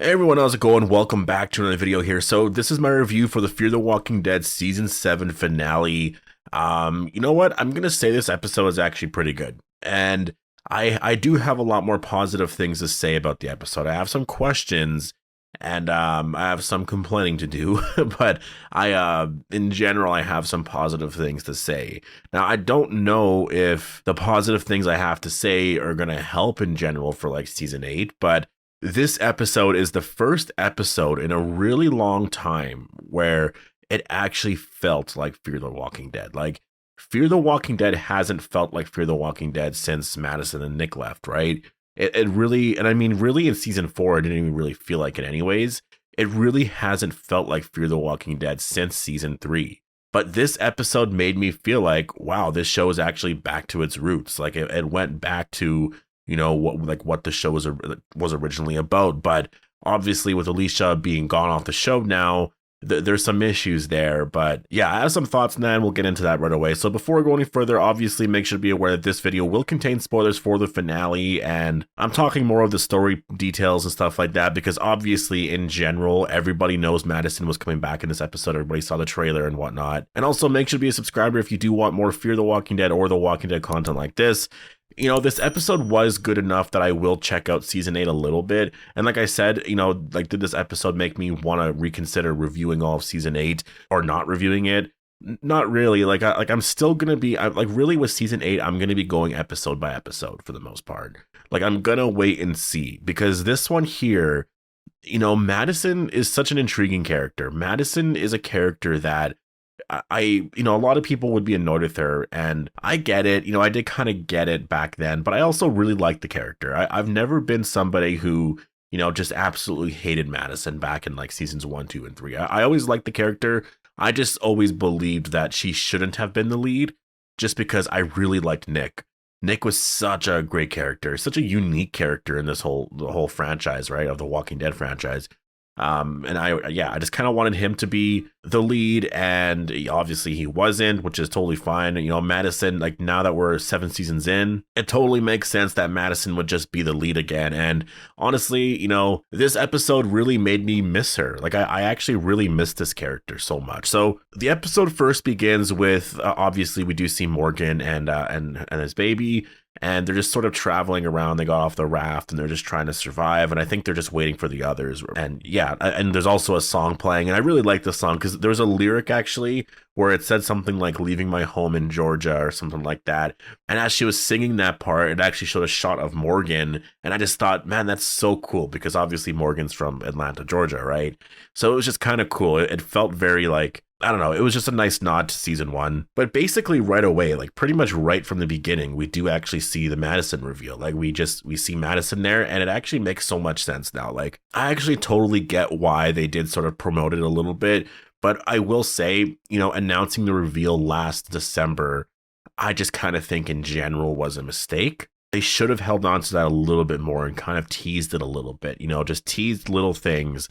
Hey everyone, how's it going? Welcome back to another video here. So this is my review for the Fear the Walking Dead Season 7 finale. You know what? I'm gonna say this episode is actually pretty good. And I do have a lot more positive things to say about the episode. I have some questions and I have some complaining to do, but in general I have some positive things to say. Now I don't know if the positive things I have to say are gonna help in general for like season 8, but this episode is the first episode in a really long time where it actually felt like Fear the Walking Dead. Like, Fear the Walking Dead hasn't felt like Fear the Walking Dead since Madison and Nick left, right? It really, and I mean, really in season 4, it didn't even really feel like it anyways. It really hasn't felt like Fear the Walking Dead since season 3. But this episode made me feel like, wow, this show is actually back to its roots. Like, it went back to what the show was originally about. But obviously with Alicia being gone off the show now, there's some issues there. But yeah, I have some thoughts on that, and we'll get into that right away. So before we go any further, obviously make sure to be aware that this video will contain spoilers for the finale, and I'm talking more of the story details and stuff like that, because obviously in general, everybody knows Madison was coming back in this episode. Everybody saw the trailer and whatnot. And also make sure to be a subscriber if you do want more Fear the Walking Dead or the Walking Dead content like this. You know, this episode was good enough that I will check out season 8 a little bit. And like I said, you know, like, did this episode make me want to reconsider reviewing all of season 8 or not reviewing it? Not really. I'm still going to be really with season 8, I'm going to be going episode by episode for the most part. Like, I'm going to wait and see, because this one here, you know, Madison is such an intriguing character. Madison is a character that you know, a lot of people would be annoyed with her, and I get it. You know, I did kind of get it back then, but I also really like the character. I've never been somebody who, you know, just absolutely hated Madison back in like seasons 1, 2, and 3. I always liked the character. I just always believed that she shouldn't have been the lead, just because I really liked Nick. Nick was such a great character, such a unique character in the whole franchise, right, of the Walking Dead franchise. And I just kind of wanted him to be the lead, and obviously he wasn't, which is totally fine. You know, Madison, like, now that we're 7 seasons in, it totally makes sense that Madison would just be the lead again. And honestly, you know, this episode really made me miss her. Like, I actually really missed this character so much. So the episode first begins with, obviously we do see Morgan and his baby, and they're just sort of traveling around. They got off the raft and they're just trying to survive. And I think they're just waiting for the others. And yeah, and there's also a song playing. And I really like the song because there was a lyric actually where it said something like "leaving my home in Georgia" or something like that. And as she was singing that part, it actually showed a shot of Morgan. And I just thought, man, that's so cool, because obviously Morgan's from Atlanta, Georgia, right? So it was just kind of cool. It felt very like, I don't know, it was just a nice nod to season 1. But basically right away, like pretty much right from the beginning, we do actually see the Madison reveal. Like, we see Madison there, and it actually makes so much sense now. Like, I actually totally get why they did sort of promote it a little bit. But I will say, you know, announcing the reveal last December, I just kind of think in general was a mistake. They should have held on to that a little bit more and kind of teased it a little bit, you know, just teased little things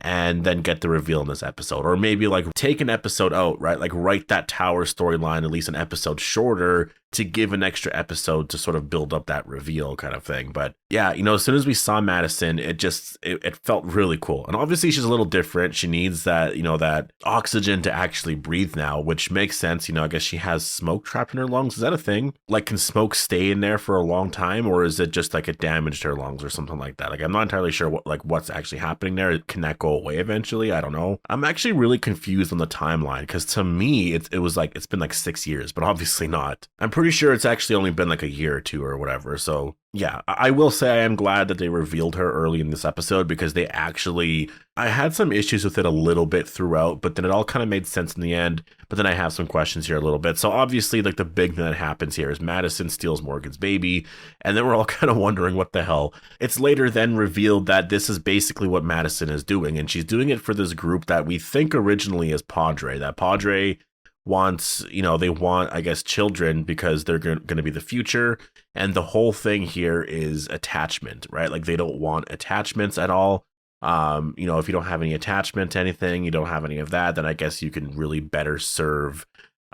and then get the reveal in this episode. Or maybe like take an episode out, right? Like, write that tower storyline at least an episode shorter to give an extra episode to sort of build up that reveal kind of thing. But yeah, you know, as soon as we saw Madison, it felt really cool. And obviously she's a little different. She needs that, you know, that oxygen to actually breathe now, which makes sense. You know, I guess she has smoke trapped in her lungs. Is that a thing? Like, can smoke stay in there for a long time, or is it just like it damaged her lungs or something like that? Like, I'm not entirely sure what's actually happening there. Can that go away eventually? I don't know. I'm actually really confused on the timeline, because to me it was like it's been like 6 years, but obviously not. I'm pretty sure it's actually only been like a year or two or whatever. So yeah, I will say I am glad that they revealed her early in this episode, because I had some issues with it a little bit throughout, but then it all kind of made sense in the end. But then I have some questions here a little bit. So obviously, like, the big thing that happens here is Madison steals Morgan's baby, and then we're all kind of wondering what the hell. It's later then revealed that this is basically what Madison is doing, and she's doing it for this group that we think originally is Padre. That Padre wants, you know, they want, I guess, children because they're going to be the future. And the whole thing here is attachment, right? Like, they don't want attachments at all. You know, if you don't have any attachment to anything, you don't have any of that, then I guess you can really better serve,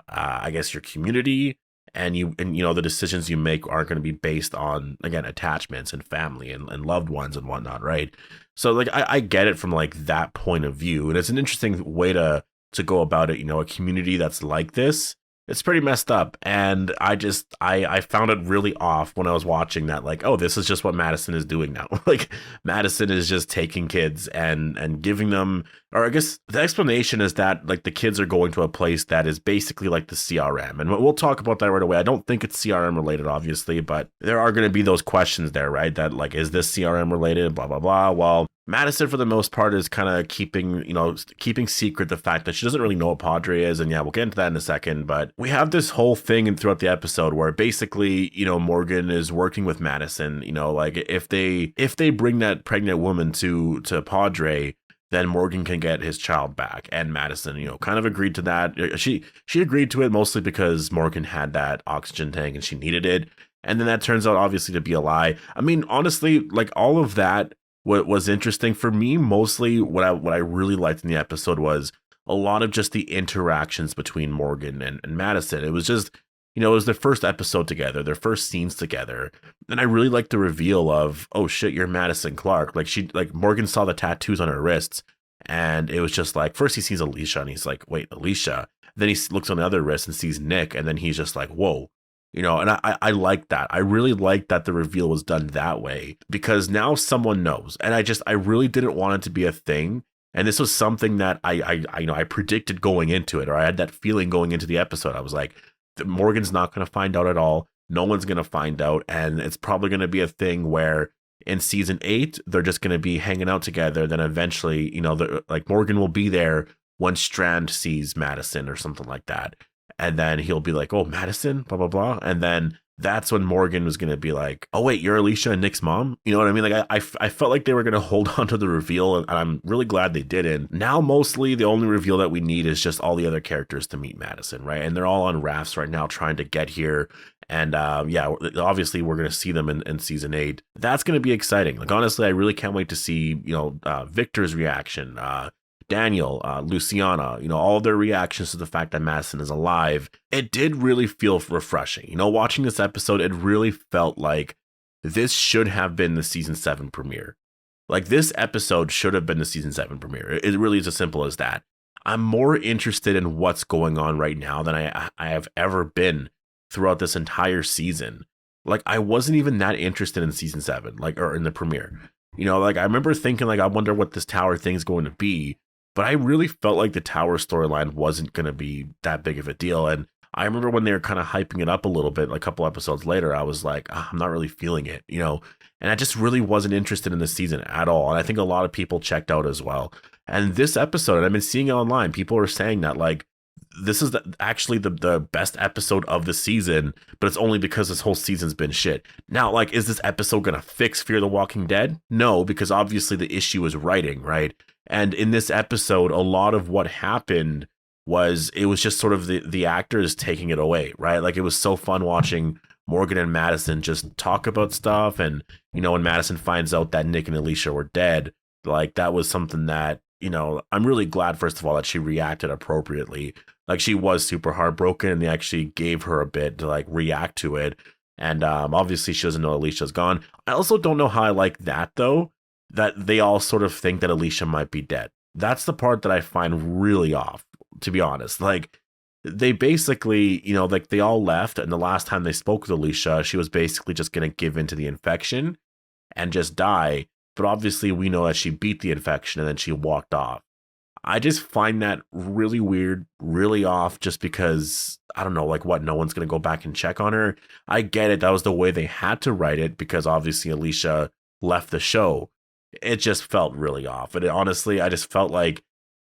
I guess, your community. and the decisions you make aren't going to be based on, again, attachments and family and loved ones and whatnot, right? So like I get it from like that point of view, and it's an interesting way to go about it. A community that's like this, it's pretty messed up. And I found it really off when I was watching that, like, oh, this is just what Madison is doing now. Like, Madison is just taking kids and giving them, or I guess the explanation is that like the kids are going to a place that is basically like the CRM. And we'll talk about that right away. I don't think it's CRM related, obviously, but there are going to be those questions there, right? That like, is this CRM related? Blah, blah, blah. Well, Madison, for the most part, is kind of keeping secret the fact that she doesn't really know what Padre is. And yeah, we'll get into that in a second. But we have this whole thing throughout the episode where basically, Morgan is working with Madison. Like if they bring that pregnant woman to Padre, then Morgan can get his child back. And Madison, kind of agreed to that. She agreed to it mostly because Morgan had that oxygen tank and she needed it. And then that turns out obviously to be a lie. I mean, honestly, like all of that, what was interesting for me, mostly what I really liked in the episode was a lot of just the interactions between Morgan and Madison. It was just, it was their first episode together, their first scenes together. And I really liked the reveal of, oh shit, you're Madison Clark. Like Morgan saw the tattoos on her wrists, and it was just like, first he sees Alicia and he's like, wait, Alicia. Then he looks on the other wrist and sees Nick, and then he's just like, whoa. And I like that. I really like that the reveal was done that way, because now someone knows. And I really didn't want it to be a thing. And this was something that I predicted going into it, or I had that feeling going into the episode. I was like, Morgan's not going to find out at all. No one's going to find out. And it's probably going to be a thing where in season 8, they're just going to be hanging out together. Then eventually, like Morgan will be there when Strand sees Madison or something like that. And then he'll be like, oh, Madison, blah, blah, blah. And then that's when Morgan was going to be like, oh, wait, you're Alicia and Nick's mom? You know what I mean? Like, I felt like they were going to hold on to the reveal, and I'm really glad they didn't. Now, mostly, the only reveal that we need is just all the other characters to meet Madison, right? And they're all on rafts right now trying to get here. And yeah, obviously, we're going to see them in season 8. That's going to be exciting. Like, honestly, I really can't wait to see, Victor's reaction, Daniel, Luciana, all their reactions to the fact that Madison is alive. It did really feel refreshing. Watching this episode, it really felt like this should have been the season 7 premiere. Like, this episode should have been the season 7 premiere. It really is as simple as that. I'm more interested in what's going on right now than I have ever been throughout this entire season. Like, I wasn't even that interested in season 7, or in the premiere. Like, I remember thinking, like, I wonder what this tower thing is going to be. But I really felt like the tower storyline wasn't going to be that big of a deal. And I remember when they were kind of hyping it up a little bit, like a couple episodes later, I was like, I'm not really feeling it, and I just really wasn't interested in this season at all. And I think a lot of people checked out as well. And this episode, and I've been seeing it online, people are saying that like, this is actually the best episode of the season, but it's only because this whole season's been shit. Now, like, is this episode going to fix Fear the Walking Dead? No, because obviously the issue is writing, right? And in this episode, a lot of what happened was it was just sort of the actors taking it away, right? Like, it was so fun watching Morgan and Madison just talk about stuff. And, when Madison finds out that Nick and Alicia were dead, like, that was something that, I'm really glad, first of all, that she reacted appropriately. Like, she was super heartbroken, and they actually gave her a bit to like react to it. And obviously she doesn't know Alicia's gone. I also don't know how I like that, though, that they all sort of think that Alicia might be dead. That's the part that I find really off, to be honest. Like, they basically, like, they all left, and the last time they spoke with Alicia, she was basically just going to give into the infection and just die. But obviously we know that she beat the infection and then she walked off. I just find that really weird, really off, just because, I don't know, like, what, no one's going to go back and check on her? I get it. That was the way they had to write it, because obviously Alicia left the show. It just felt really off. And honestly, I just felt like,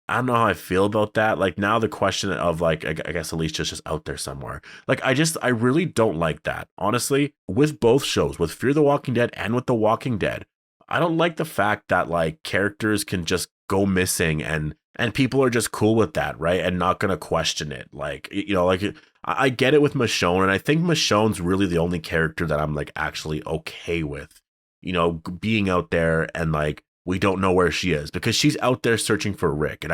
I don't know how I feel about that. Like, now the question of, like, I guess Alicia's just out there somewhere. Like, I really don't like that. Honestly, with both shows, with Fear the Walking Dead and with The Walking Dead, I don't like the fact that, like, characters can just go missing and people are just cool with that, right? And not going to question it. Like, like, I get it with Michonne, and I think Michonne's really the only character that I'm, like, actually okay with, being out there and, like, we don't know where she is, because she's out there searching for Rick. And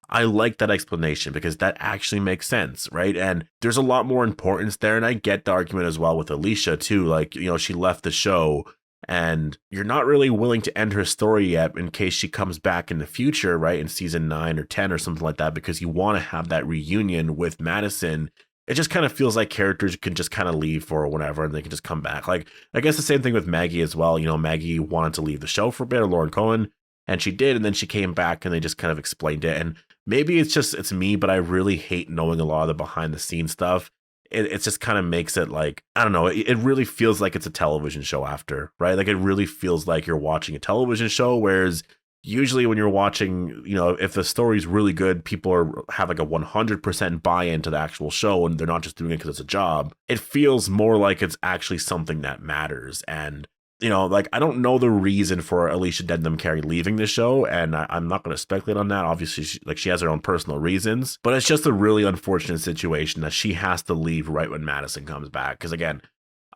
I like that explanation because that actually makes sense, right? And there's a lot more importance there. And I get the argument as well with Alicia too. Like, you know, she left the show and you're not really willing to end her story yet in case she comes back in the future, right? In season 9 or 10 or something like that, because you want to have that reunion with Madison. It just kind of feels like characters can just kind of leave for whatever and they can just come back. Like, I guess the same thing with Maggie as well. You know, Maggie wanted to leave the show for a bit, or Lauren Cohen, and she did. And then she came back and they just kind of explained it. And maybe it's me, but I really hate knowing a lot of the behind the scenes stuff. It just kind of makes it like, I don't know, it really feels like it's a television show after, right? Like it really feels like you're watching a television show, whereas usually when you're watching, you know, if the story's really good, people have like a 100% buy-in to the actual show and they're not just doing it because it's a job. It feels more like it's actually something that matters. And, you know, like I don't know the reason for Alicia Dednam Carey leaving the show, and I'm not going to speculate on that. Obviously, she has her own personal reasons, but it's just a really unfortunate situation that she has to leave right when Madison comes back. Because again,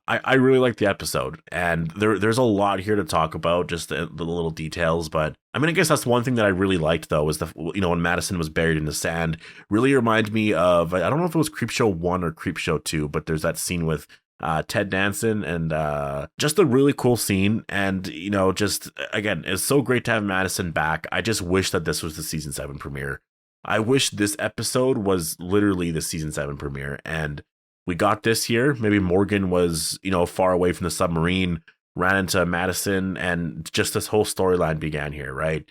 I really like the episode, and there's a lot here to talk about, just the little details. But I mean, I guess that's one thing that I really liked, though, is when Madison was buried in the sand, really reminded me of, I don't know if it was Creepshow 1 or Creepshow 2, but there's that scene with Ted Danson, and just a really cool scene. And, you know, just, again, it's so great to have Madison back. I just wish that this was the season 7 premiere. I wish this episode was literally the season 7 premiere, and we got this here. Maybe Morgan was, you know, far away from the submarine, ran into Madison, and just this whole storyline began here, right?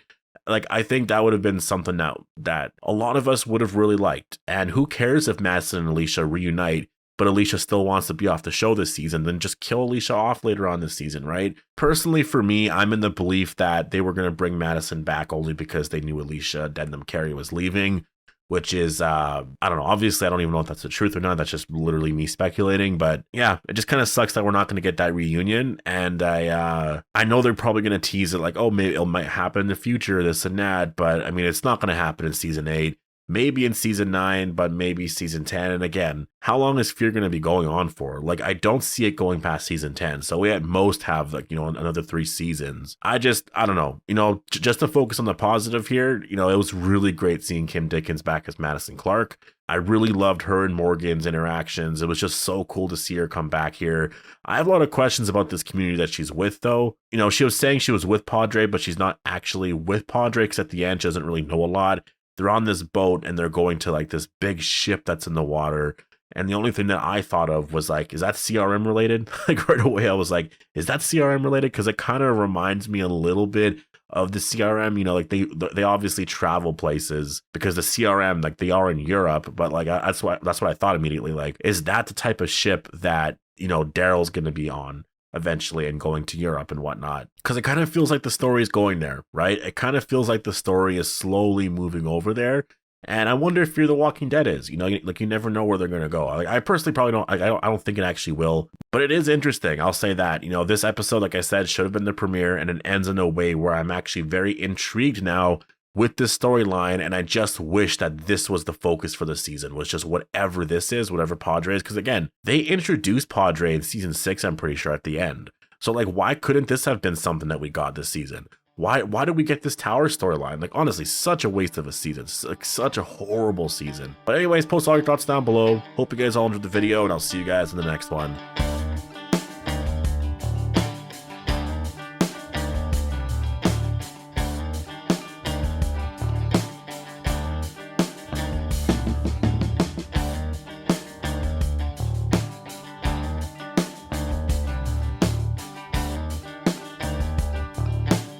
Like, I think that would have been something that a lot of us would have really liked. And who cares if Madison and Alicia reunite, but Alicia still wants to be off the show this season, then just kill Alicia off later on this season, right? Personally, for me, I'm in the belief that they were going to bring Madison back only because they knew Alicia Dednam Carey was leaving, which is, I don't know, obviously I don't even know if that's the truth or not. That's just literally me speculating. But yeah, it just kind of sucks that we're not going to get that reunion. And I know they're probably going to tease it like, oh, maybe it might happen in the future, this and that. But I mean, it's not going to happen in season 8. Maybe in season 9, but maybe season 10. And again, how long is Fear going to be going on for? Like, I don't see it going past season 10. So we at most have, like, you know, another 3 seasons. I don't know, you know, just to focus on the positive here, you know, it was really great seeing Kim Dickens back as Madison Clark. I really loved her and Morgan's interactions. It was just so cool to see her come back here. I have a lot of questions about this community that she's with, though. You know, she was saying she was with Padre, but she's not actually with Padre, because at the end, she doesn't really know a lot. They're on this boat and they're going to like this big ship that's in the water. And the only thing that I thought of was like, is that CRM related? Like right away, I was like, is that CRM related? Because it kind of reminds me a little bit of the CRM, you know, like they obviously travel places because the CRM, like they are in Europe, but like that's what I thought immediately. Like, is that the type of ship that, you know, Daryl's going to be on eventually and going to Europe and whatnot? Because it kind of feels like the story is going there, right? It kind of feels like the story is slowly moving over there. And I wonder if Fear the Walking Dead is, you know, like you never know where they're going to go. Like, I personally probably don't, I don't think it actually will, but it is interesting. I'll say that, you know, this episode, like I said, should have been the premiere, and it ends in a way where I'm actually very intrigued now with this storyline. And I just wish that this was the focus for the season, was just whatever this is, whatever Padre is. Because again, they introduced Padre in season 6, I'm pretty sure, at the end. So like, why couldn't this have been something that we got this season? Why did we get this tower storyline? Like, honestly, such a waste of a season. Like, such a horrible season. But anyways, post all your thoughts down below. Hope you guys all enjoyed the video, and I'll see you guys in the next one.